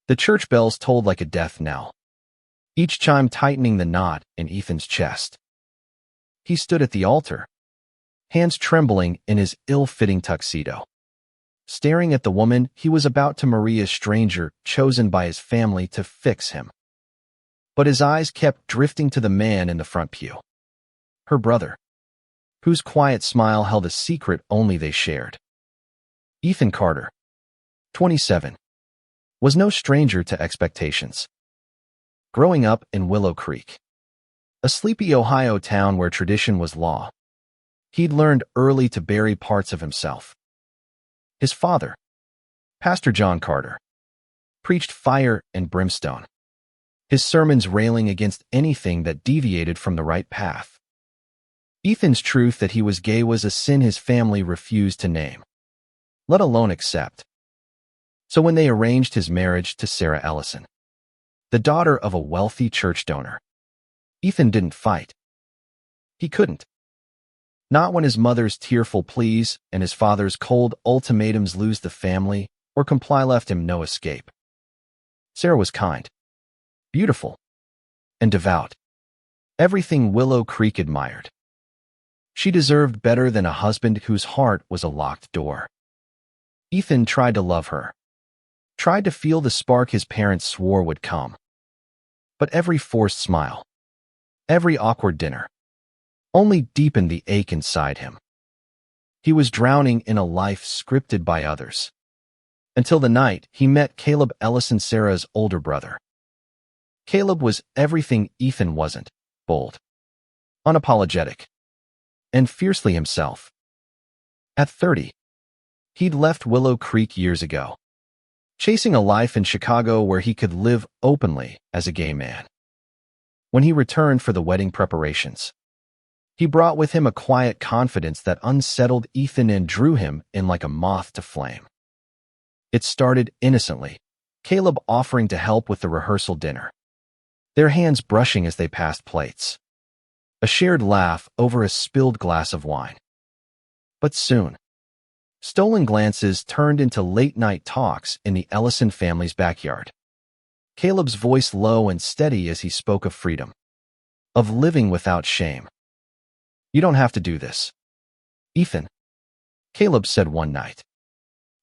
The church bells tolled like a death knell, each chime tightening the knot in Ethan's chest. He stood at the altar, hands trembling in his ill-fitting tuxedo, staring at the woman he was about to marry, a stranger chosen by his family to fix him. But his eyes kept drifting to the man in the front pew, her brother, whose quiet smile held a secret only they shared. Ethan Carter, 27, was no stranger to expectations. Growing up in Willow Creek, a sleepy Ohio town where tradition was law, he'd learned early to bury parts of himself. His father, Pastor John Carter, preached fire and brimstone, his sermons railing against anything that deviated from the right path. Ethan's truth that he was gay was a sin his family refused to name, let alone accept. So when they arranged his marriage to Sarah Ellison, the daughter of a wealthy church donor, Ethan didn't fight. He couldn't. Not when his mother's tearful pleas and his father's cold ultimatums lose the family or comply left him no escape. Sarah was kind, beautiful, and devout. Everything Willow Creek admired. She deserved better than a husband whose heart was a locked door. Ethan tried to love her, tried to feel the spark his parents swore would come. But every forced smile, every awkward dinner, only deepened the ache inside him. He was drowning in a life scripted by others. Until the night he met Caleb Ellison, Sarah's older brother. Caleb was everything Ethan wasn't: bold, unapologetic, and fiercely himself. At 30, he'd left Willow Creek years ago, chasing a life in Chicago where he could live openly as a gay man. When he returned for the wedding preparations, he brought with him a quiet confidence that unsettled Ethan and drew him in like a moth to flame. It started innocently, Caleb offering to help with the rehearsal dinner, their hands brushing as they passed plates, a shared laugh over a spilled glass of wine. But soon, stolen glances turned into late-night talks in the Ellison family's backyard. Caleb's voice low and steady as he spoke of freedom, of living without shame. "You don't have to do this, Ethan," Caleb said one night,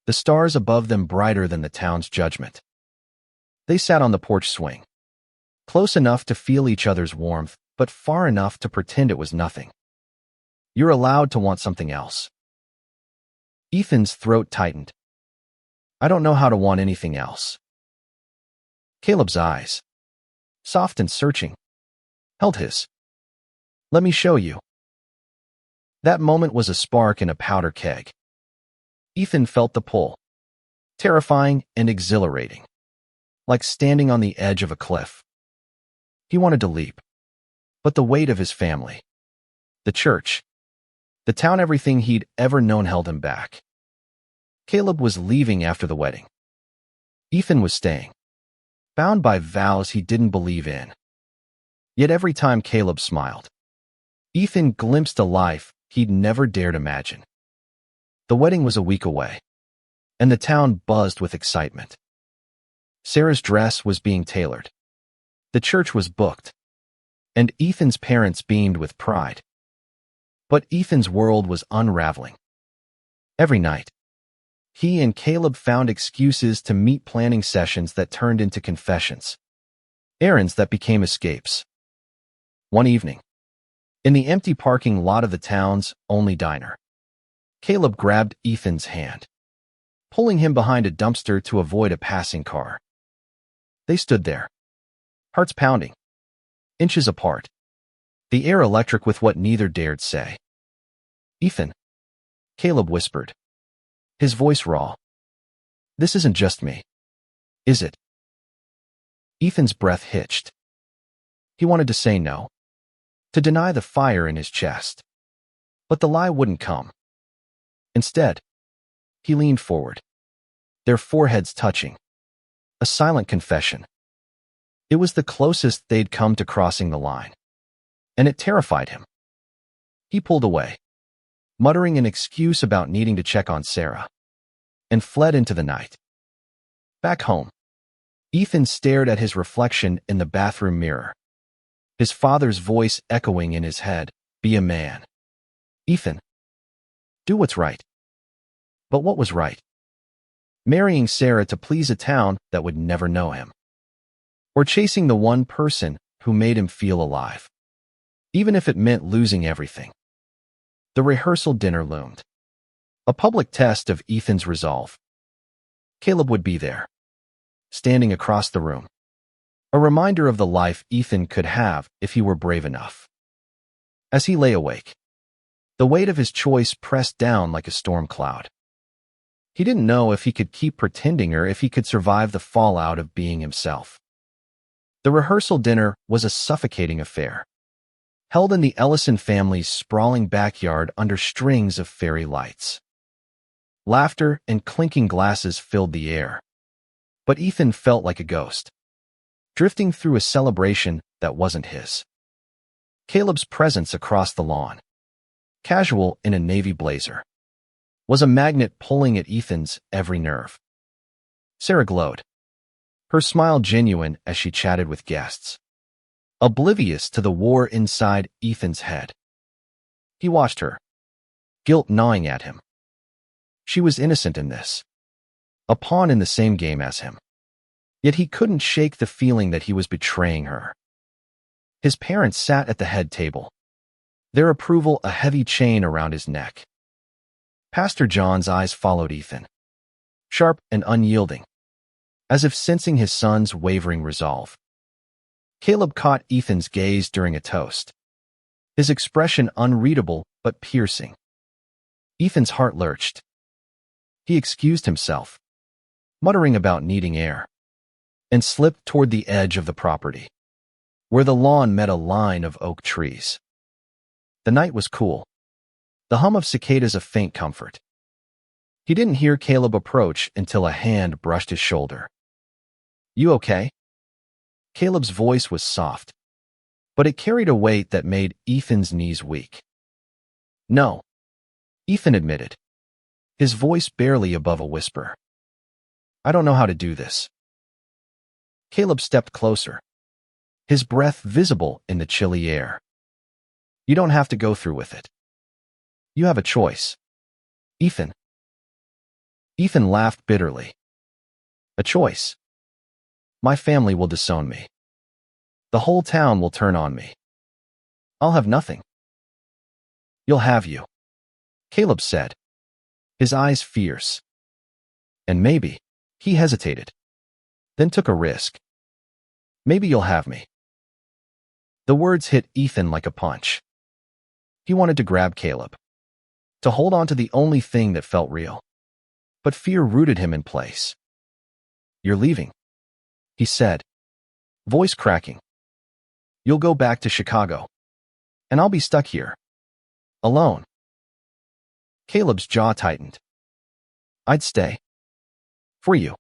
the stars above them brighter than the town's judgment. They sat on the porch swing, close enough to feel each other's warmth, but far enough to pretend it was nothing. "You're allowed to want something else." Ethan's throat tightened. "I don't know how to want anything else." Caleb's eyes, soft and searching, held his. "Let me show you." That moment was a spark in a powder keg. Ethan felt the pull, terrifying and exhilarating, like standing on the edge of a cliff. He wanted to leap, but the weight of his family, the church, the town, everything he'd ever known held him back. Caleb was leaving after the wedding. Ethan was staying, bound by vows he didn't believe in. Yet every time Caleb smiled, Ethan glimpsed a life he'd never dared imagine. The wedding was a week away, and the town buzzed with excitement. Sarah's dress was being tailored. The church was booked, and Ethan's parents beamed with pride. But Ethan's world was unraveling. Every night, he and Caleb found excuses to meet, planning sessions that turned into confessions, errands that became escapes. One evening, in the empty parking lot of the town's only diner, Caleb grabbed Ethan's hand, pulling him behind a dumpster to avoid a passing car. They stood there, hearts pounding, inches apart, the air electric with what neither dared say. "Ethan," Caleb whispered, his voice raw. "This isn't just me, is it?" Ethan's breath hitched. He wanted to say no, to deny the fire in his chest. But the lie wouldn't come. Instead, he leaned forward, their foreheads touching, a silent confession. It was the closest they'd come to crossing the line, and it terrified him. He pulled away, muttering an excuse about needing to check on Sarah, and fled into the night. Back home, Ethan stared at his reflection in the bathroom mirror. His father's voice echoing in his head, "Be a man. Ethan. Do what's right." But what was right? Marrying Sarah to please a town that would never know him. Or chasing the one person who made him feel alive, even if it meant losing everything. The rehearsal dinner loomed. A public test of Ethan's resolve. Caleb would be there, standing across the room. A reminder of the life Ethan could have if he were brave enough. As he lay awake, the weight of his choice pressed down like a storm cloud. He didn't know if he could keep pretending or if he could survive the fallout of being himself. The rehearsal dinner was a suffocating affair, held in the Ellison family's sprawling backyard under strings of fairy lights. Laughter and clinking glasses filled the air, but Ethan felt like a ghost, drifting through a celebration that wasn't his. Caleb's presence across the lawn, casual in a navy blazer, was a magnet pulling at Ethan's every nerve. Sarah glowed, her smile genuine as she chatted with guests, oblivious to the war inside Ethan's head. He watched her, guilt gnawing at him. She was innocent in this, a pawn in the same game as him. Yet he couldn't shake the feeling that he was betraying her. His parents sat at the head table, their approval a heavy chain around his neck. Pastor John's eyes followed Ethan, sharp and unyielding, as if sensing his son's wavering resolve. Caleb caught Ethan's gaze during a toast, his expression unreadable but piercing. Ethan's heart lurched. He excused himself, muttering about needing air, and slipped toward the edge of the property, where the lawn met a line of oak trees. The night was cool, the hum of cicadas a faint comfort. He didn't hear Caleb approach until a hand brushed his shoulder. "You okay?" Caleb's voice was soft, but it carried a weight that made Ethan's knees weak. "No," Ethan admitted, his voice barely above a whisper. "I don't know how to do this." Caleb stepped closer, his breath visible in the chilly air. "You don't have to go through with it. You have a choice, Ethan." Ethan laughed bitterly. "A choice? My family will disown me. The whole town will turn on me. I'll have nothing." "You'll have you," Caleb said, his eyes fierce. "And maybe," he hesitated, then took a risk. "Maybe you'll have me." The words hit Ethan like a punch. He wanted to grab Caleb, to hold on to the only thing that felt real. But fear rooted him in place. "You're leaving," he said, voice cracking. "You'll go back to Chicago, and I'll be stuck here, alone." Caleb's jaw tightened. "I'd stay. For you."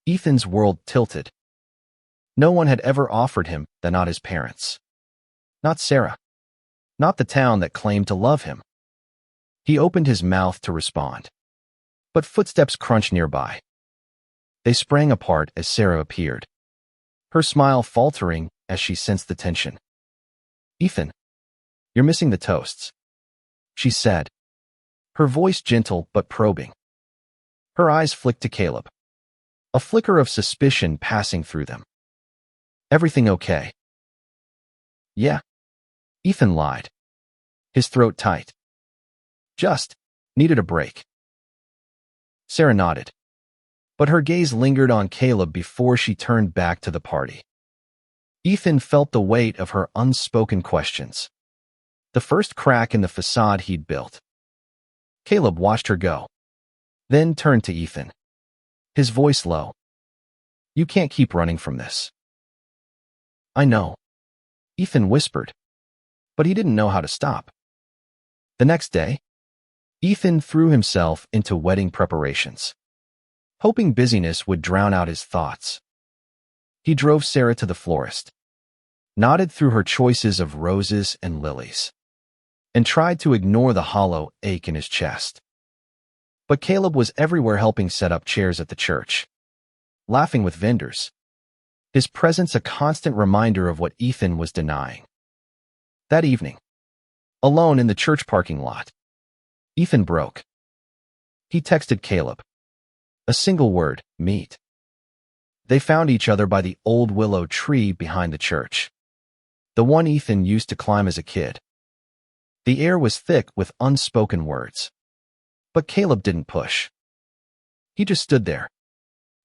Ethan's world tilted. No one had ever offered him that, not his parents. Not Sarah. Not the town that claimed to love him. He opened his mouth to respond, but footsteps crunched nearby. They sprang apart as Sarah appeared, her smile faltering as she sensed the tension. "Ethan, you're missing the toasts," she said, her voice gentle but probing. Her eyes flicked to Caleb, a flicker of suspicion passing through them. "Everything okay?" "Yeah," Ethan lied, his throat tight. "Just needed a break." Sarah nodded, but her gaze lingered on Caleb before she turned back to the party. Ethan felt the weight of her unspoken questions, the first crack in the facade he'd built. Caleb watched her go, then turned to Ethan, his voice low. "You can't keep running from this." "I know," Ethan whispered, but he didn't know how to stop. The next day, Ethan threw himself into wedding preparations, hoping busyness would drown out his thoughts. He drove Sarah to the florist, nodded through her choices of roses and lilies, and tried to ignore the hollow ache in his chest. But Caleb was everywhere helping set up chairs at the church, laughing with vendors. His presence a constant reminder of what Ethan was denying. That evening, alone in the church parking lot, Ethan broke. He texted Caleb. A single word, meet. They found each other by the old willow tree behind the church, the one Ethan used to climb as a kid. The air was thick with unspoken words. But Caleb didn't push. He just stood there,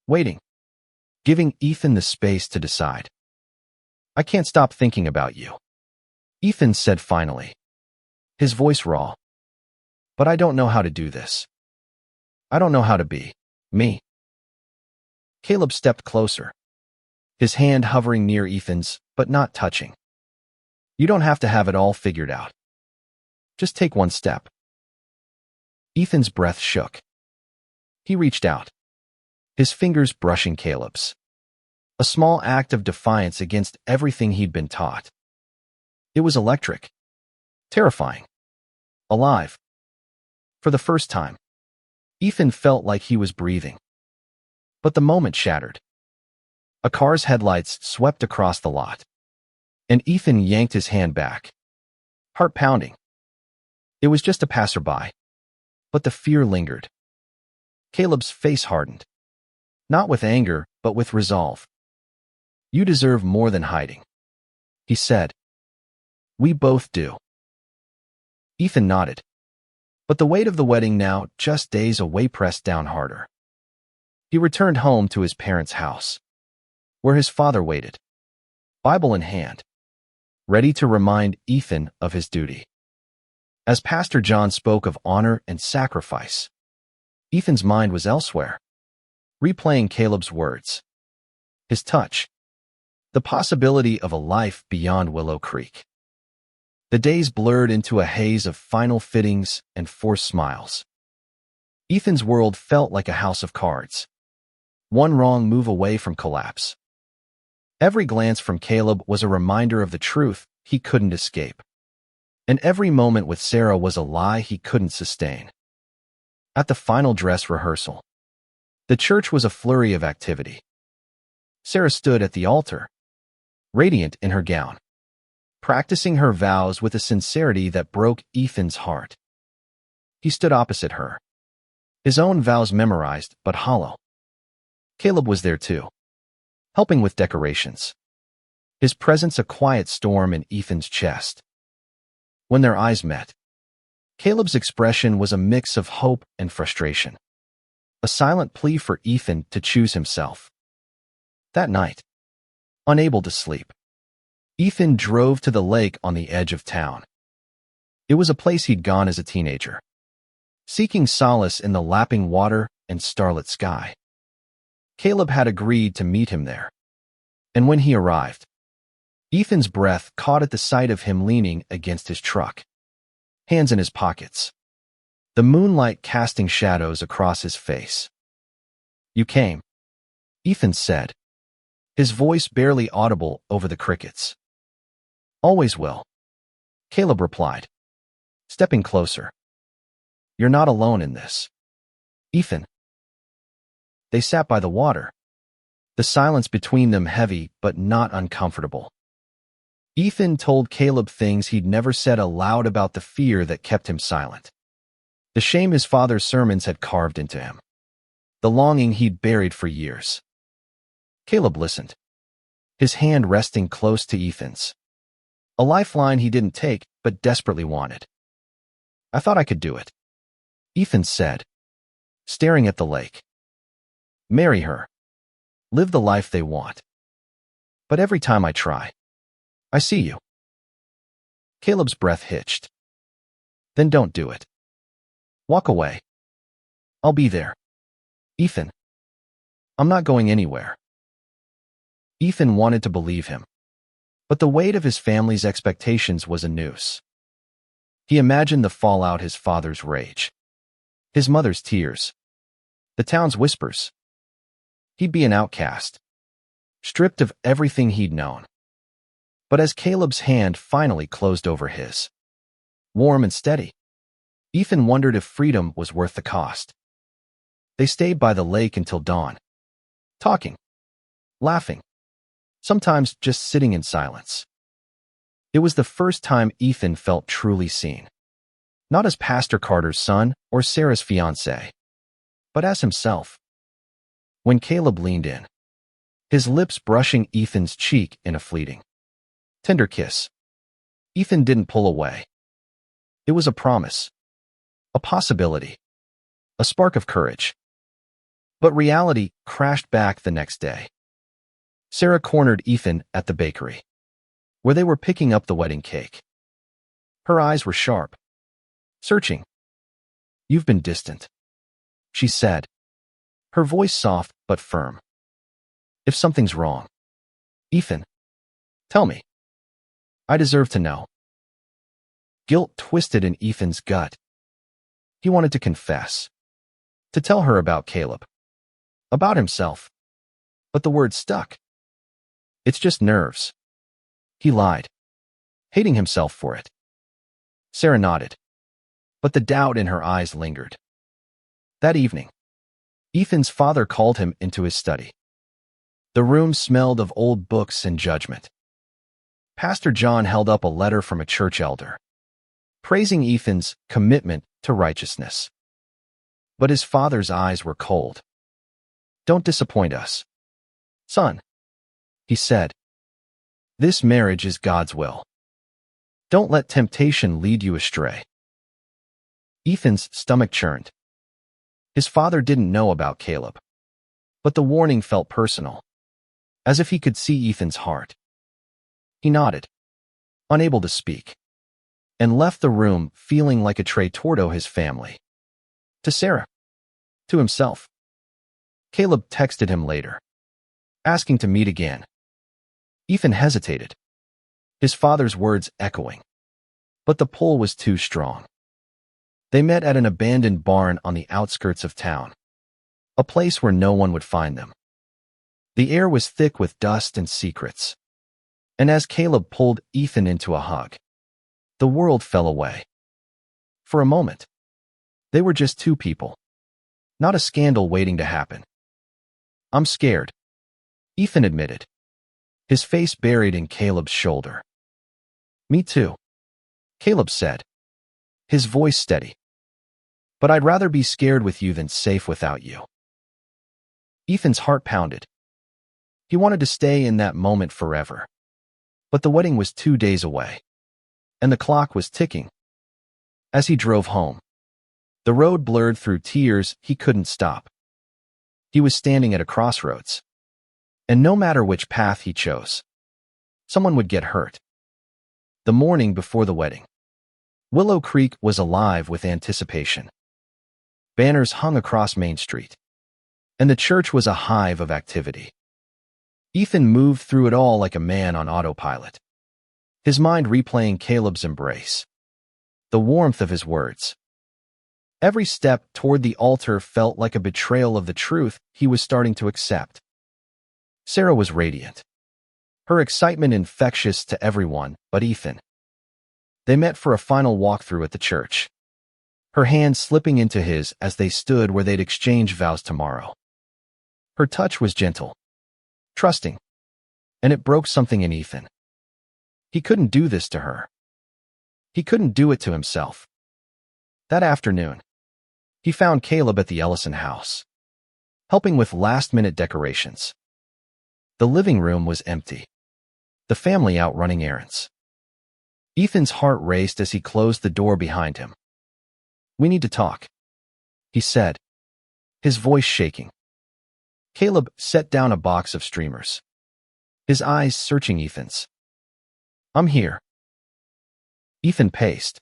waiting, giving Ethan the space to decide. I can't stop thinking about you, Ethan said finally, his voice raw. But I don't know how to do this. I don't know how to be me. Caleb stepped closer, his hand hovering near Ethan's, but not touching. You don't have to have it all figured out. Just take one step. Ethan's breath shook. He reached out, his fingers brushing Caleb's. A small act of defiance against everything he'd been taught. It was electric, terrifying, alive. For the first time, Ethan felt like he was breathing. But the moment shattered. A car's headlights swept across the lot, and Ethan yanked his hand back, heart pounding. It was just a passerby, but the fear lingered. Caleb's face hardened, not with anger, but with resolve. You deserve more than hiding, he said. We both do. Ethan nodded, but the weight of the wedding now, just days away, pressed down harder. He returned home to his parents' house, where his father waited, Bible in hand, ready to remind Ethan of his duty. As Pastor John spoke of honor and sacrifice, Ethan's mind was elsewhere, replaying Caleb's words, his touch, the possibility of a life beyond Willow Creek. The days blurred into a haze of final fittings and forced smiles. Ethan's world felt like a house of cards, one wrong move away from collapse. Every glance from Caleb was a reminder of the truth he couldn't escape. And every moment with Sarah was a lie he couldn't sustain. At the final dress rehearsal, the church was a flurry of activity. Sarah stood at the altar, radiant in her gown, practicing her vows with a sincerity that broke Ethan's heart. He stood opposite her, his own vows memorized but hollow. Caleb was there too, helping with decorations, his presence a quiet storm in Ethan's chest. When their eyes met, Caleb's expression was a mix of hope and frustration, a silent plea for Ethan to choose himself. That night, unable to sleep, Ethan drove to the lake on the edge of town. It was a place he'd gone as a teenager, seeking solace in the lapping water and starlit sky. Caleb had agreed to meet him there, and when he arrived, Ethan's breath caught at the sight of him leaning against his truck, hands in his pockets, the moonlight casting shadows across his face. You came, Ethan said, his voice barely audible over the crickets. Always will, Caleb replied, stepping closer. You're not alone in this, Ethan. They sat by the water, the silence between them heavy but not uncomfortable. Ethan told Caleb things he'd never said aloud about the fear that kept him silent, the shame his father's sermons had carved into him, the longing he'd buried for years. Caleb listened, his hand resting close to Ethan's, a lifeline he didn't take but desperately wanted. I thought I could do it, Ethan said, staring at the lake. Marry her, live the life they want. But every time I try, I see you. Caleb's breath hitched. Then don't do it. Walk away. I'll be there. Ethan. I'm not going anywhere. Ethan wanted to believe him, but the weight of his family's expectations was a noose. He imagined the fallout, his father's rage, his mother's tears, the town's whispers. He'd be an outcast, stripped of everything he'd known. But as Caleb's hand finally closed over his, warm and steady, Ethan wondered if freedom was worth the cost. They stayed by the lake until dawn, talking, laughing, sometimes just sitting in silence. It was the first time Ethan felt truly seen, not as Pastor Carter's son or Sarah's fiancé, but as himself. When Caleb leaned in, his lips brushing Ethan's cheek in a fleeting, tender kiss, Ethan didn't pull away. It was a promise, a possibility, a spark of courage. But reality crashed back the next day. Sarah cornered Ethan at the bakery, where they were picking up the wedding cake. Her eyes were sharp, searching. "You've been distant," she said, her voice soft but firm. "If something's wrong, Ethan, tell me. I deserve to know." Guilt twisted in Ethan's gut. He wanted to confess, to tell her about Caleb, about himself. But the word stuck. "It's just nerves," he lied, hating himself for it. Sarah nodded, but the doubt in her eyes lingered. That evening, Ethan's father called him into his study. The room smelled of old books and judgment. Pastor John held up a letter from a church elder, praising Ethan's commitment to righteousness. But his father's eyes were cold. "Don't disappoint us, son," he said. "This marriage is God's will. Don't let temptation lead you astray." Ethan's stomach churned. His father didn't know about Caleb, but the warning felt personal, as if he could see Ethan's heart. He nodded, unable to speak, and left the room feeling like a traitor to his family, to Sarah, to himself. Caleb texted him later, asking to meet again. Ethan hesitated, his father's words echoing, but the pull was too strong. They met at an abandoned barn on the outskirts of town, a place where no one would find them. The air was thick with dust and secrets, and as Caleb pulled Ethan into a hug, the world fell away. For a moment, they were just two people, not a scandal waiting to happen. "I'm scared," Ethan admitted, his face buried in Caleb's shoulder. "Me too," Caleb said, his voice steady. "But I'd rather be scared with you than safe without you." Ethan's heart pounded. He wanted to stay in that moment forever. But the wedding was 2 days away, and the clock was ticking. As he drove home, the road blurred through tears he couldn't stop. He was standing at a crossroads, and no matter which path he chose, someone would get hurt. The morning before the wedding, Willow Creek was alive with anticipation. Banners hung across Main Street, and the church was a hive of activity. Ethan moved through it all like a man on autopilot, his mind replaying Caleb's embrace, the warmth of his words. Every step toward the altar felt like a betrayal of the truth he was starting to accept. Sarah was radiant, her excitement infectious to everyone but Ethan. They met for a final walkthrough at the church, her hand slipping into his as they stood where they'd exchange vows tomorrow. Her touch was gentle, trusting, and it broke something in Ethan. He couldn't do this to her. He couldn't do it to himself. That afternoon, he found Caleb at the Ellison house, helping with last-minute decorations. The living room was empty, the family out running errands. Ethan's heart raced as he closed the door behind him. "We need to talk," he said, his voice shaking. Caleb set down a box of streamers, his eyes searching Ethan's. "I'm here." Ethan paced,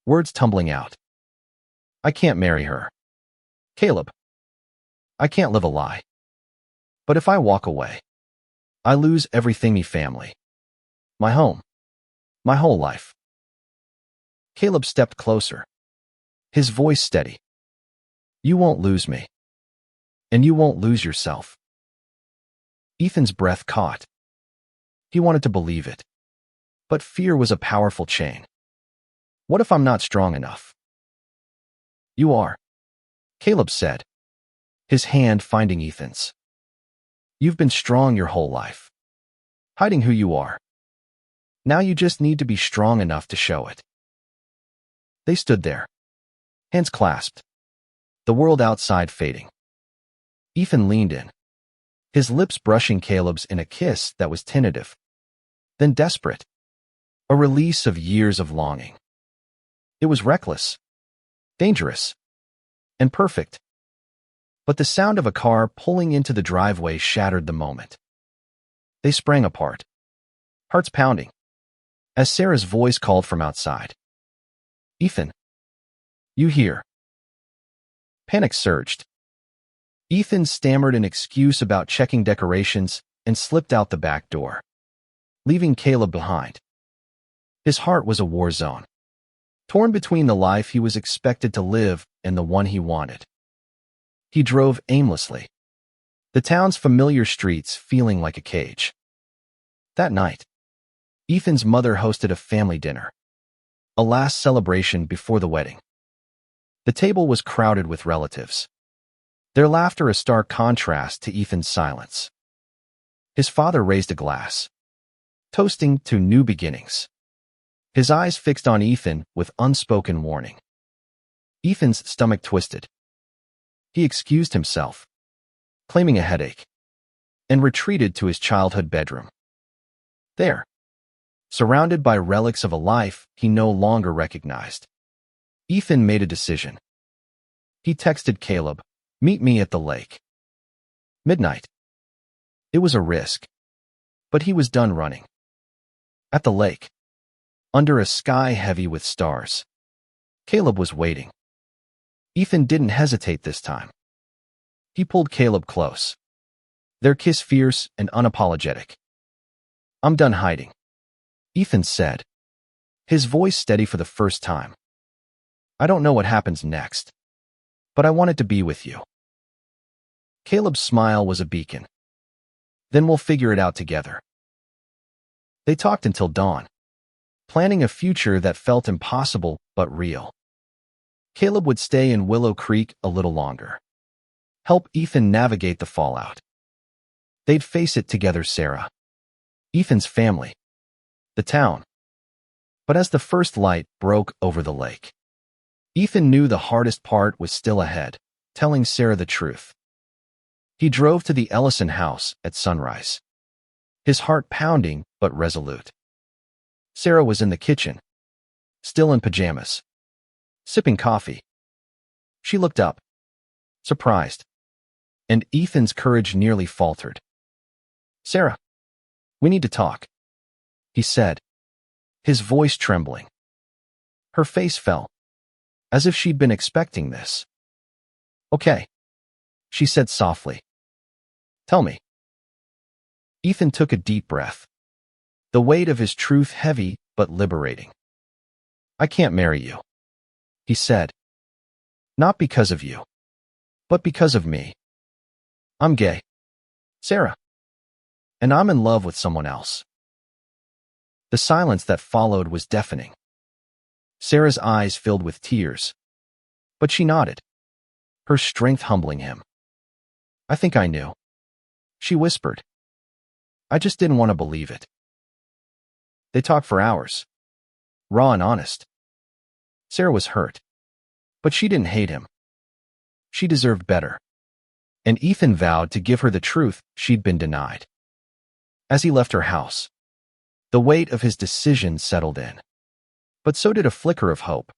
words tumbling out. "I can't marry her. Caleb, I can't live a lie. But if I walk away, I lose everything me family, my home, my whole life." Caleb stepped closer, his voice steady. "You won't lose me. And you won't lose yourself." Ethan's breath caught. He wanted to believe it. But fear was a powerful chain. "What if I'm not strong enough?" "You are," Caleb said, his hand finding Ethan's. You've been strong your whole life, hiding who you are. Now you just need to be strong enough to show it. They stood there, hands clasped, the world outside fading. Ethan leaned in, his lips brushing Caleb's in a kiss that was tentative, then desperate, a release of years of longing. It was reckless, dangerous, and perfect. But the sound of a car pulling into the driveway shattered the moment. They sprang apart, hearts pounding, as Sarah's voice called from outside. Ethan, you here? Panic surged. Ethan stammered an excuse about checking decorations and slipped out the back door, leaving Caleb behind. His heart was a war zone, torn between the life he was expected to live and the one he wanted. He drove aimlessly, the town's familiar streets feeling like a cage. That night, Ethan's mother hosted a family dinner, a last celebration before the wedding. The table was crowded with relatives, their laughter a stark contrast to Ethan's silence. His father raised a glass, toasting to new beginnings, his eyes fixed on Ethan with unspoken warning. Ethan's stomach twisted. He excused himself, claiming a headache, and retreated to his childhood bedroom. There, surrounded by relics of a life he no longer recognized, Ethan made a decision. He texted Caleb, "Meet me at the lake." Midnight. It was a risk, but he was done running. At the lake, under a sky heavy with stars, Caleb was waiting. Ethan didn't hesitate this time. He pulled Caleb close, their kiss fierce and unapologetic. "I'm done hiding," Ethan said, his voice steady for the first time. "I don't know what happens next, but I wanted to be with you." Caleb's smile was a beacon. "Then we'll figure it out together." They talked until dawn, planning a future that felt impossible but real. Caleb would stay in Willow Creek a little longer, help Ethan navigate the fallout. They'd face it together, Sarah, Ethan's family, the town. But as the first light broke over the lake, Ethan knew the hardest part was still ahead, telling Sarah the truth. He drove to the Ellison house at sunrise, his heart pounding but resolute. Sarah was in the kitchen, still in pajamas, sipping coffee. She looked up, surprised, and Ethan's courage nearly faltered. "Sarah, we need to talk," he said, his voice trembling. Her face fell, as if she'd been expecting this. "Okay," she said softly. "Tell me." Ethan took a deep breath, the weight of his truth heavy but liberating. "I can't marry you," he said. "Not because of you, but because of me. I'm gay, Sarah, and I'm in love with someone else." The silence that followed was deafening. Sarah's eyes filled with tears, but she nodded, her strength humbling him. "I think I knew," she whispered. "I just didn't want to believe it." They talked for hours, raw and honest. Sarah was hurt, but she didn't hate him. She deserved better, and Ethan vowed to give her the truth she'd been denied. As he left her house, the weight of his decision settled in, but so did a flicker of hope.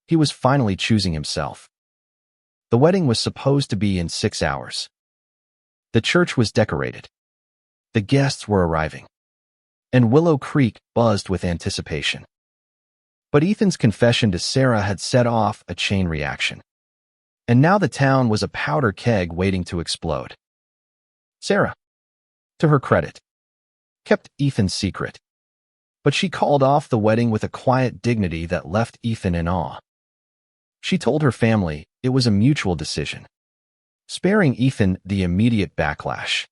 He was finally choosing himself. The wedding was supposed to be in 6 hours. The church was decorated. The guests were arriving, and Willow Creek buzzed with anticipation. But Ethan's confession to Sarah had set off a chain reaction, and now the town was a powder keg waiting to explode. Sarah, to her credit, kept Ethan's secret, but she called off the wedding with a quiet dignity that left Ethan in awe. She told her family it was a mutual decision, sparing Ethan the immediate backlash.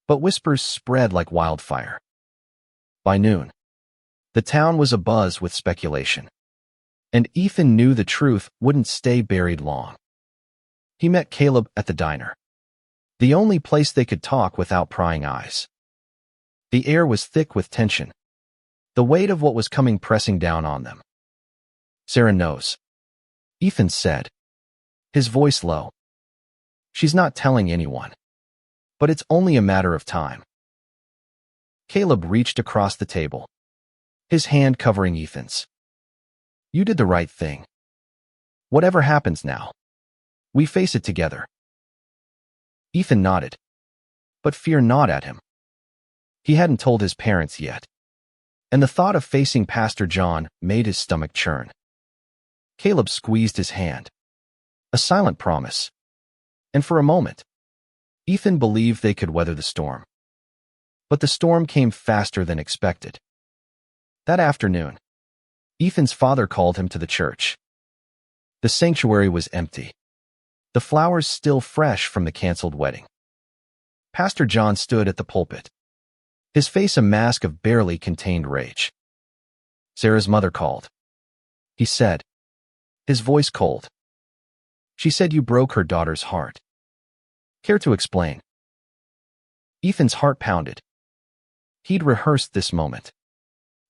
But whispers spread like wildfire. By noon, the town was abuzz with speculation, and Ethan knew the truth wouldn't stay buried long. He met Caleb at the diner, the only place they could talk without prying eyes. The air was thick with tension, the weight of what was coming pressing down on them. Sarah knows, Ethan said, his voice low. She's not telling anyone, but it's only a matter of time. Caleb reached across the table, his hand covering Ethan's. You did the right thing. Whatever happens now, we face it together. Ethan nodded, but fear gnawed at him. He hadn't told his parents yet, and the thought of facing Pastor John made his stomach churn. Caleb squeezed his hand, a silent promise, and for a moment, Ethan believed they could weather the storm. But the storm came faster than expected. That afternoon, Ethan's father called him to the church. The sanctuary was empty, the flowers still fresh from the canceled wedding. Pastor John stood at the pulpit, his face a mask of barely contained rage. Sarah's mother called. He said, his voice cold. She said you broke her daughter's heart. Care to explain? Ethan's heart pounded. He'd rehearsed this moment,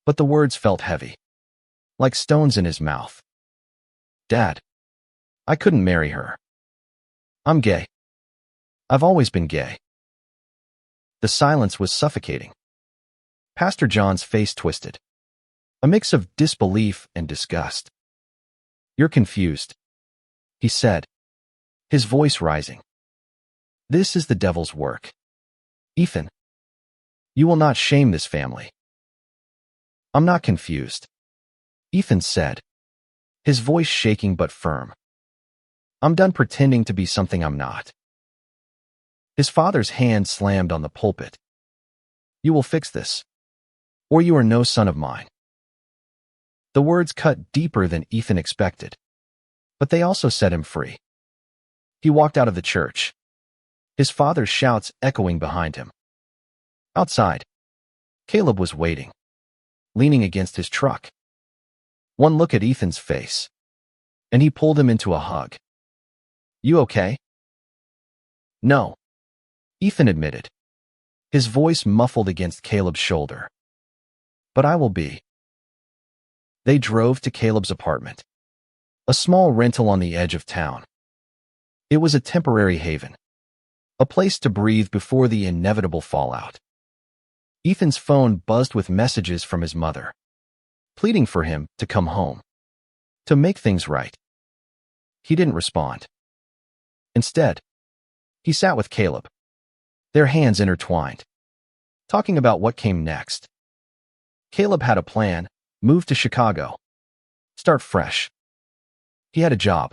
but the words felt heavy, like stones in his mouth. Dad, I couldn't marry her. I'm gay. I've always been gay. The silence was suffocating. Pastor John's face twisted, a mix of disbelief and disgust. You're confused, he said, his voice rising. This is the devil's work. Ethan, you will not shame this family. I'm not confused, Ethan said, his voice shaking but firm. I'm done pretending to be something I'm not. His father's hand slammed on the pulpit. You will fix this, or you are no son of mine. The words cut deeper than Ethan expected, but they also set him free. He walked out of the church, his father's shouts echoing behind him. Outside, Caleb was waiting, leaning against his truck. One look at Ethan's face, and he pulled him into a hug. You okay? No, Ethan admitted, his voice muffled against Caleb's shoulder. But I will be. They drove to Caleb's apartment, a small rental on the edge of town. It was a temporary haven, a place to breathe before the inevitable fallout. Ethan's phone buzzed with messages from his mother, pleading for him to come home, to make things right. He didn't respond. Instead, he sat with Caleb, their hands intertwined, talking about what came next. Caleb had a plan: move to Chicago, start fresh. He had a job,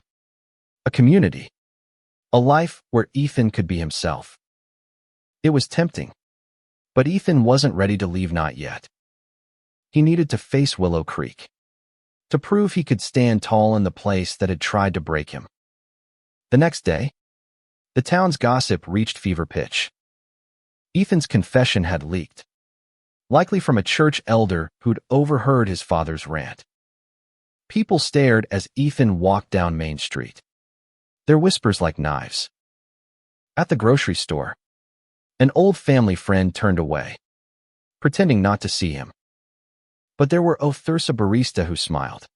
a community, a life where Ethan could be himself. It was tempting, but Ethan wasn't ready to leave, not yet. He needed to face Willow Creek, to prove he could stand tall in the place that had tried to break him. The next day, the town's gossip reached fever pitch. Ethan's confession had leaked, likely from a church elder who'd overheard his father's rant. People stared as Ethan walked down Main Street, their whispers like knives. At the grocery store, an old family friend turned away, pretending not to see him. But there were a barista who smiled,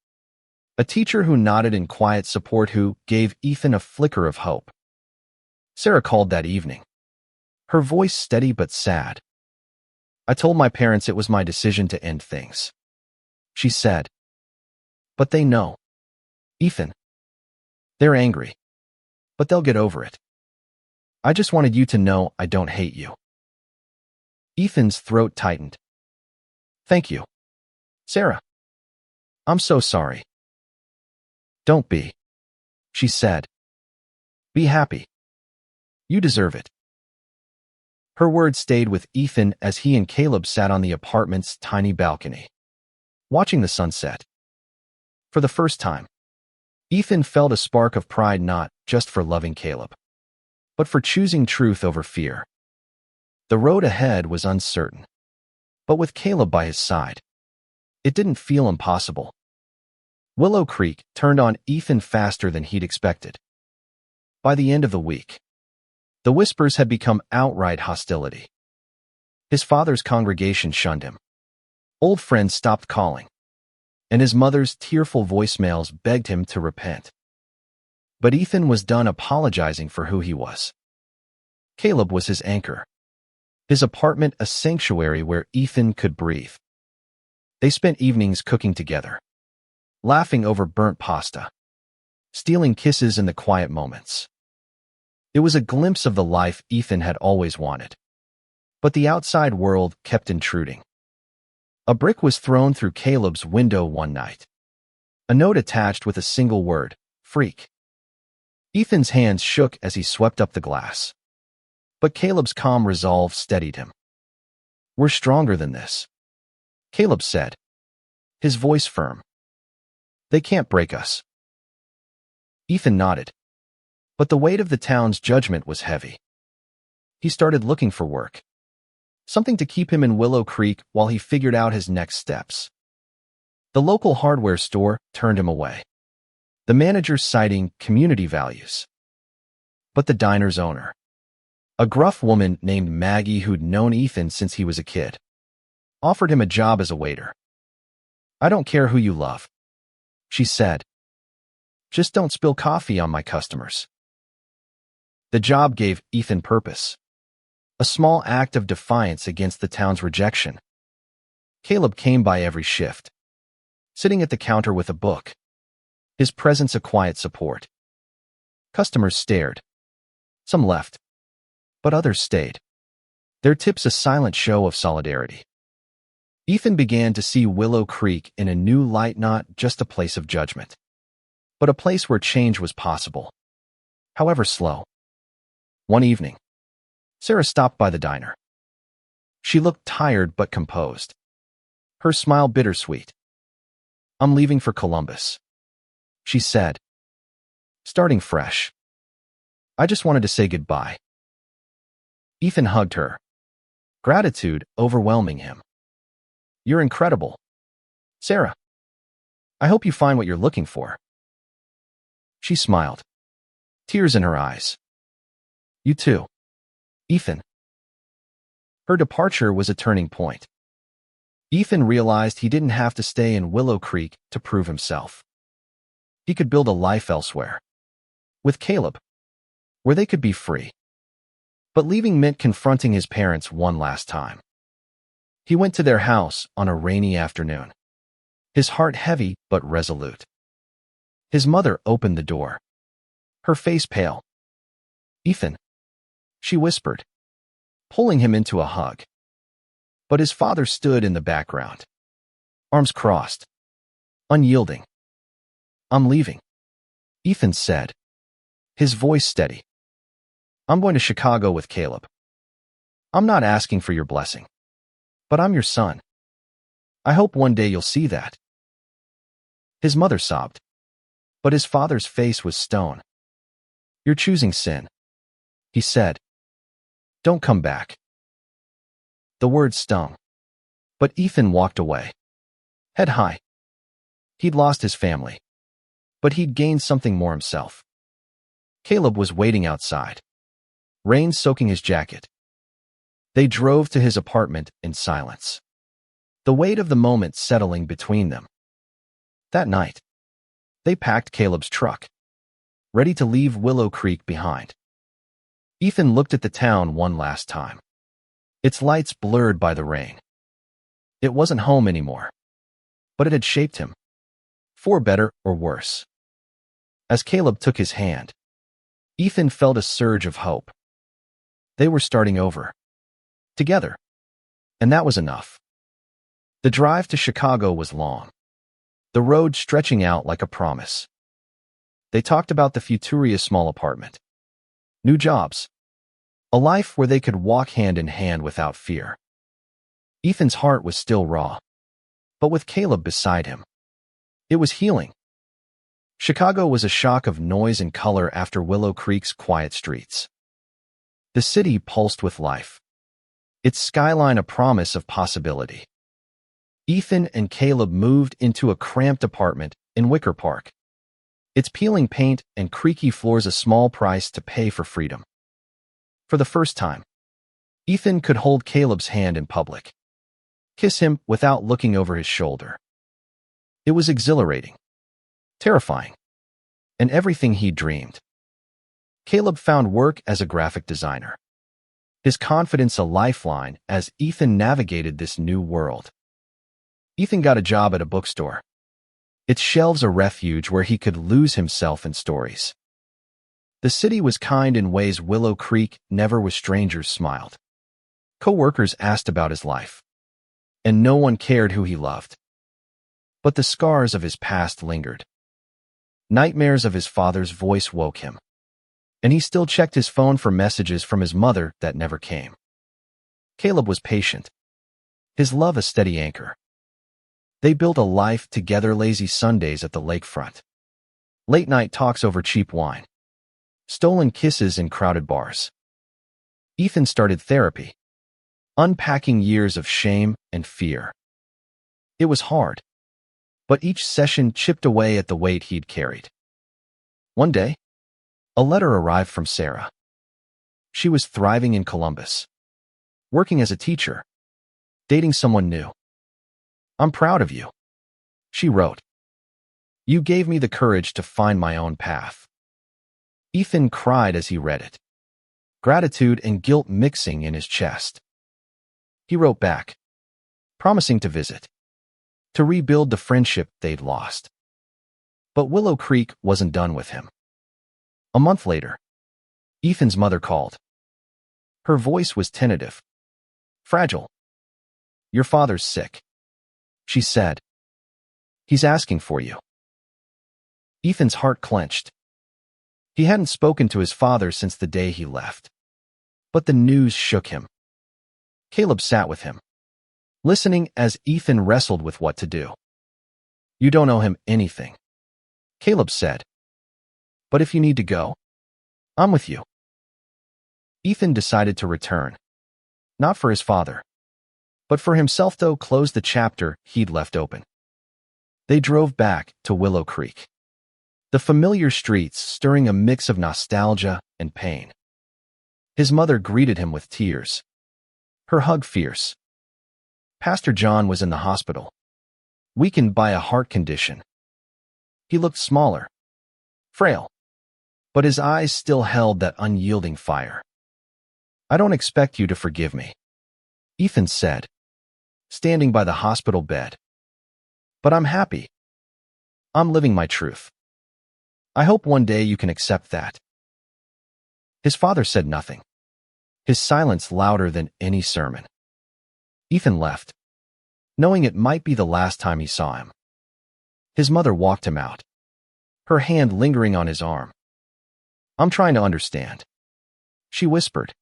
a teacher who nodded in quiet support, who gave Ethan a flicker of hope. Sarah called that evening, her voice steady but sad. I told my parents it was my decision to end things, she said. But they know, Ethan. They're angry, but they'll get over it. I just wanted you to know I don't hate you. Ethan's throat tightened. Thank you, Sarah. I'm so sorry. Don't be, she said. Be happy. You deserve it. Her words stayed with Ethan as he and Caleb sat on the apartment's tiny balcony, watching the sunset. For the first time, Ethan felt a spark of pride, not just for loving Caleb, but for choosing truth over fear. The road ahead was uncertain, but with Caleb by his side, it didn't feel impossible. Willow Creek turned on Ethan faster than he'd expected. By the end of the week, The whispers had become outright hostility. His father's congregation shunned him. Old friends stopped calling, and his mother's tearful voicemails begged him to repent. But Ethan was done apologizing for who he was. Caleb was his anchor, his apartment a sanctuary where Ethan could breathe. They spent evenings cooking together, laughing over burnt pasta, stealing kisses in the quiet moments. It was a glimpse of the life Ethan had always wanted. But the outside world kept intruding. A brick was thrown through Caleb's window one night. A note attached with a single word, freak. Ethan's hands shook as he swept up the glass. But Caleb's calm resolve steadied him. "We're stronger than this," Caleb said, his voice firm. "They can't break us." Ethan nodded. But the weight of the town's judgment was heavy. He started looking for work. Something to keep him in Willow Creek while he figured out his next steps. The local hardware store turned him away, the manager citing community values. But the diner's owner, a gruff woman named Maggie who'd known Ethan since he was a kid, offered him a job as a waiter. "I don't care who you love," she said. "Just don't spill coffee on my customers." The job gave Ethan purpose, a small act of defiance against the town's rejection. Caleb came by every shift, sitting at the counter with a book, his presence a quiet support. Customers stared. Some left, but others stayed, their tips a silent show of solidarity. Ethan began to see Willow Creek in a new light, not just a place of judgment, but a place where change was possible, however slow. One evening, Sarah stopped by the diner. She looked tired but composed, her smile bittersweet. "I'm leaving for Columbus," she said, starting fresh. "I just wanted to say goodbye." Ethan hugged her, gratitude overwhelming him. "You're incredible, Sarah. I hope you find what you're looking for." She smiled, tears in her eyes. "You too, Ethan." Her departure was a turning point. Ethan realized he didn't have to stay in Willow Creek to prove himself. He could build a life elsewhere, with Caleb, where they could be free. But leaving meant confronting his parents one last time. He went to their house on a rainy afternoon, his heart heavy but resolute. His mother opened the door, her face pale. "Ethan," she whispered, pulling him into a hug. But his father stood in the background, arms crossed, unyielding. "I'm leaving," Ethan said, his voice steady. "I'm going to Chicago with Caleb. I'm not asking for your blessing, but I'm your son. I hope one day you'll see that." His mother sobbed, but his father's face was stone. "You're choosing sin," he said. "Don't come back." The words stung, but Ethan walked away, head high. He'd lost his family, but he'd gained something more himself. Caleb was waiting outside, rain soaking his jacket. They drove to his apartment in silence, the weight of the moment settling between them. That night, they packed Caleb's truck, ready to leave Willow Creek behind. Ethan looked at the town one last time, its lights blurred by the rain. It wasn't home anymore, but it had shaped him, for better or worse. As Caleb took his hand, Ethan felt a surge of hope. They were starting over, together, and that was enough. The drive to Chicago was long, the road stretching out like a promise. They talked about the Futuria's small apartment, new jobs, a life where they could walk hand in hand without fear. Ethan's heart was still raw, but with Caleb beside him, it was healing. Chicago was a shock of noise and color after Willow Creek's quiet streets. The city pulsed with life, its skyline a promise of possibility. Ethan and Caleb moved into a cramped apartment in Wicker Park, its peeling paint and creaky floors a small price to pay for freedom. For the first time, Ethan could hold Caleb's hand in public, kiss him without looking over his shoulder. It was exhilarating, terrifying, and everything he dreamed. Caleb found work as a graphic designer, his confidence a lifeline as Ethan navigated this new world. Ethan got a job at a bookstore, its shelves a refuge where he could lose himself in stories. The city was kind in ways Willow Creek never was. Strangers smiled. Co-workers asked about his life, and no one cared who he loved. But the scars of his past lingered. Nightmares of his father's voice woke him, and he still checked his phone for messages from his mother that never came. Caleb was patient, his love a steady anchor. They built a life together, lazy Sundays at the lakefront, late-night talks over cheap wine, stolen kisses in crowded bars. Ethan started therapy, unpacking years of shame and fear. It was hard, but each session chipped away at the weight he'd carried. One day, a letter arrived from Sarah. She was thriving in Columbus, working as a teacher, dating someone new. "I'm proud of you," she wrote. "You gave me the courage to find my own path." Ethan cried as he read it, gratitude and guilt mixing in his chest. He wrote back, promising to visit, to rebuild the friendship they'd lost. But Willow Creek wasn't done with him. A month later, Ethan's mother called. Her voice was tentative, fragile. "Your father's sick," she said. "He's asking for you." Ethan's heart clenched. He hadn't spoken to his father since the day he left. But the news shook him. Caleb sat with him, listening as Ethan wrestled with what to do. "You don't owe him anything," Caleb said. "But if you need to go, I'm with you." Ethan decided to return, not for his father, but for himself, though closed the chapter he'd left open. They drove back to Willow Creek, the familiar streets stirring a mix of nostalgia and pain. His mother greeted him with tears, her hug fierce. Pastor John was in the hospital, weakened by a heart condition. He looked smaller, frail, but his eyes still held that unyielding fire. "I don't expect you to forgive me," Ethan said, standing by the hospital bed. "But I'm happy. I'm living my truth. I hope one day you can accept that." His father said nothing, his silence louder than any sermon. Ethan left, knowing it might be the last time he saw him. His mother walked him out, her hand lingering on his arm. "I'm trying to understand," she whispered.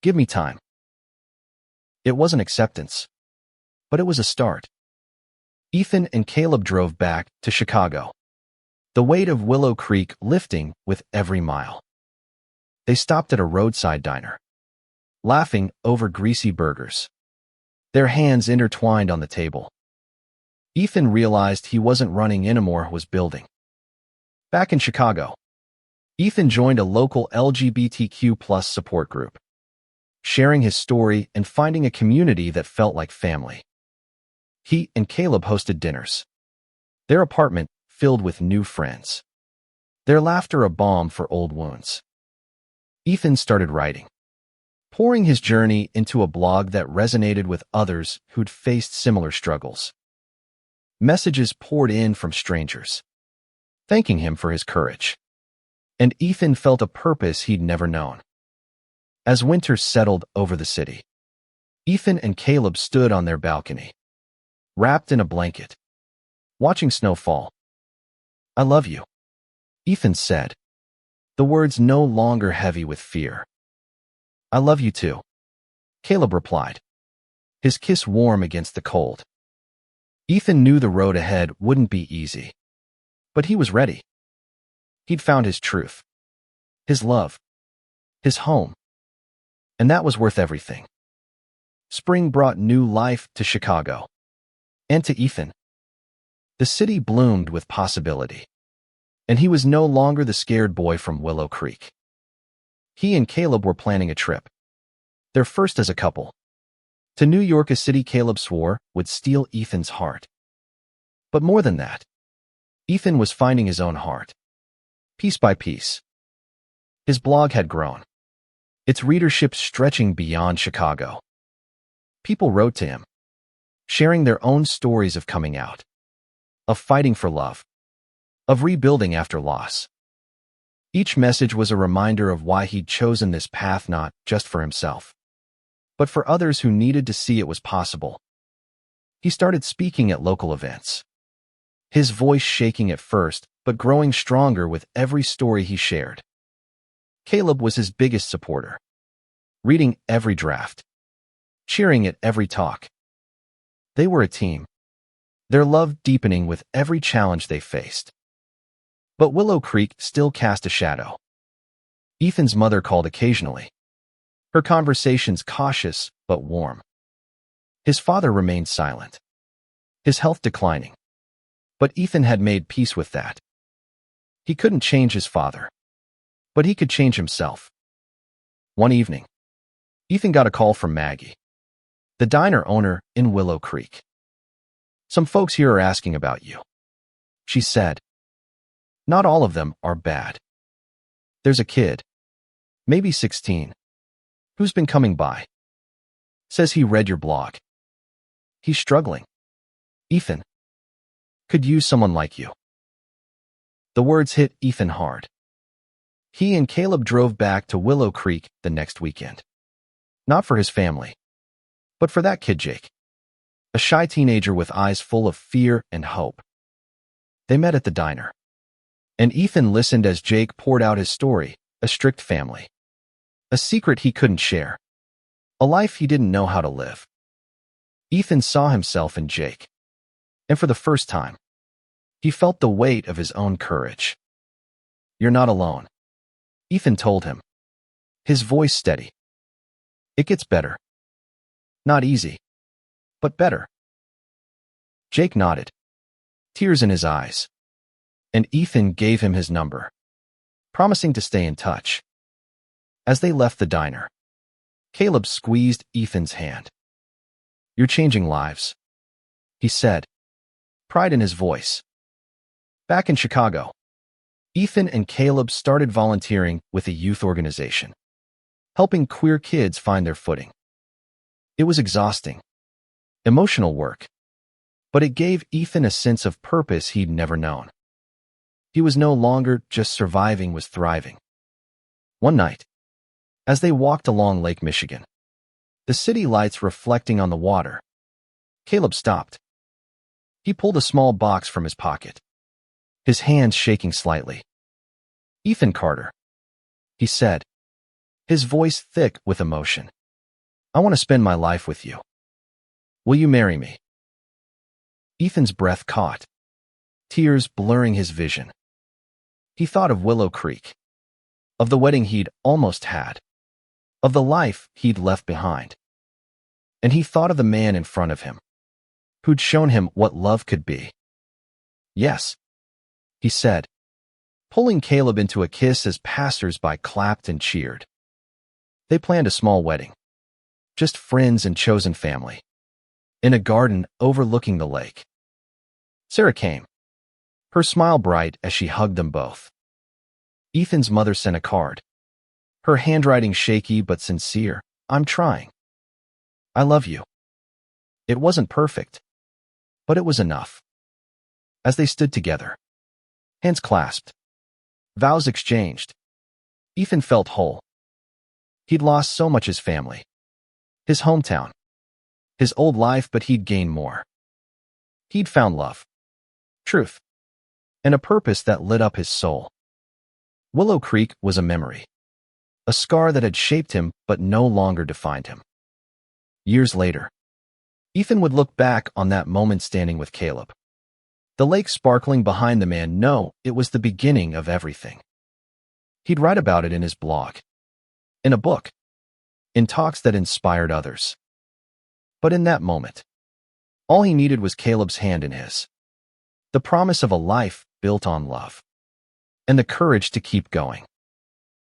"Give me time." It wasn't acceptance, but it was a start. Ethan and Caleb drove back to Chicago, the weight of Willow Creek lifting with every mile. They stopped at a roadside diner, laughing over greasy burgers, their hands intertwined on the table. Ethan realized he wasn't running anymore, was building. Back in Chicago, Ethan joined a local LGBTQ+ support group, sharing his story and finding a community that felt like family. He and Caleb hosted dinners, their apartment filled with new friends, their laughter a balm for old wounds. Ethan started writing, pouring his journey into a blog that resonated with others who'd faced similar struggles. Messages poured in from strangers, thanking him for his courage. And Ethan felt a purpose he'd never known. As winter settled over the city, Ethan and Caleb stood on their balcony, wrapped in a blanket, watching snow fall. "I love you," Ethan said, the words no longer heavy with fear. "I love you too," Caleb replied, his kiss warm against the cold. Ethan knew the road ahead wouldn't be easy, but he was ready. He'd found his truth, his love, his home, and that was worth everything. Spring brought new life to Chicago, and to Ethan. The city bloomed with possibility, and he was no longer the scared boy from Willow Creek. He and Caleb were planning a trip, their first as a couple, to New York, a city Caleb swore would steal Ethan's heart. But more than that, Ethan was finding his own heart, piece by piece. His blog had grown, its readership stretching beyond Chicago. People wrote to him, sharing their own stories of coming out, of fighting for love, of rebuilding after loss. Each message was a reminder of why he'd chosen this path, not just for himself, but for others who needed to see it was possible. He started speaking at local events, his voice shaking at first, but growing stronger with every story he shared. Caleb was his biggest supporter, reading every draft, cheering at every talk. They were a team, their love deepening with every challenge they faced. But Willow Creek still cast a shadow. Ethan's mother called occasionally, her conversations cautious but warm. His father remained silent, his health declining. But Ethan had made peace with that. He couldn't change his father, but he could change himself. One evening, Ethan got a call from Maggie, the diner owner in Willow Creek. "Some folks here are asking about you," she said. "Not all of them are bad. There's a kid, maybe 16, who's been coming by. Says he read your blog. He's struggling. Ethan could use someone like you." The words hit Ethan hard. He and Caleb drove back to Willow Creek the next weekend. Not for his family, but for that kid Jake, a shy teenager with eyes full of fear and hope. They met at the diner, and Ethan listened as Jake poured out his story, a strict family, a secret he couldn't share, a life he didn't know how to live. Ethan saw himself in Jake, and for the first time, he felt the weight of his own courage. "You're not alone," Ethan told him, his voice steady. "It gets better. Not easy, but better." Jake nodded, tears in his eyes, and Ethan gave him his number, promising to stay in touch. As they left the diner, Caleb squeezed Ethan's hand. "You're changing lives," he said, pride in his voice. Back in Chicago, Ethan and Caleb started volunteering with a youth organization, helping queer kids find their footing. It was exhausting, emotional work, but it gave Ethan a sense of purpose he'd never known. He was no longer just surviving, was thriving. One night, as they walked along Lake Michigan, the city lights reflecting on the water, Caleb stopped. He pulled a small box from his pocket, his hands shaking slightly. "Ethan Carter," he said, his voice thick with emotion. "I want to spend my life with you. Will you marry me?" Ethan's breath caught, tears blurring his vision. He thought of Willow Creek, of the wedding he'd almost had, of the life he'd left behind. And he thought of the man in front of him, who'd shown him what love could be. "Yes," he said, pulling Caleb into a kiss as passers-by clapped and cheered. They planned a small wedding, just friends and chosen family, in a garden overlooking the lake. Sarah came, her smile bright as she hugged them both. Ethan's mother sent a card, her handwriting shaky but sincere. "I'm trying. I love you." It wasn't perfect, but it was enough. As they stood together, hands clasped, vows exchanged, Ethan felt whole. He'd lost so much: his family, his hometown, his old life, but he'd gained more. He'd found love, truth, and a purpose that lit up his soul. Willow Creek was a memory, a scar that had shaped him but no longer defined him. Years later, Ethan would look back on that moment standing with Caleb, the lake sparkling behind the man. No, it was the beginning of everything. He'd write about it in his blog, in a book, in talks that inspired others. But in that moment, all he needed was Caleb's hand in his, the promise of a life built on love, and the courage to keep going.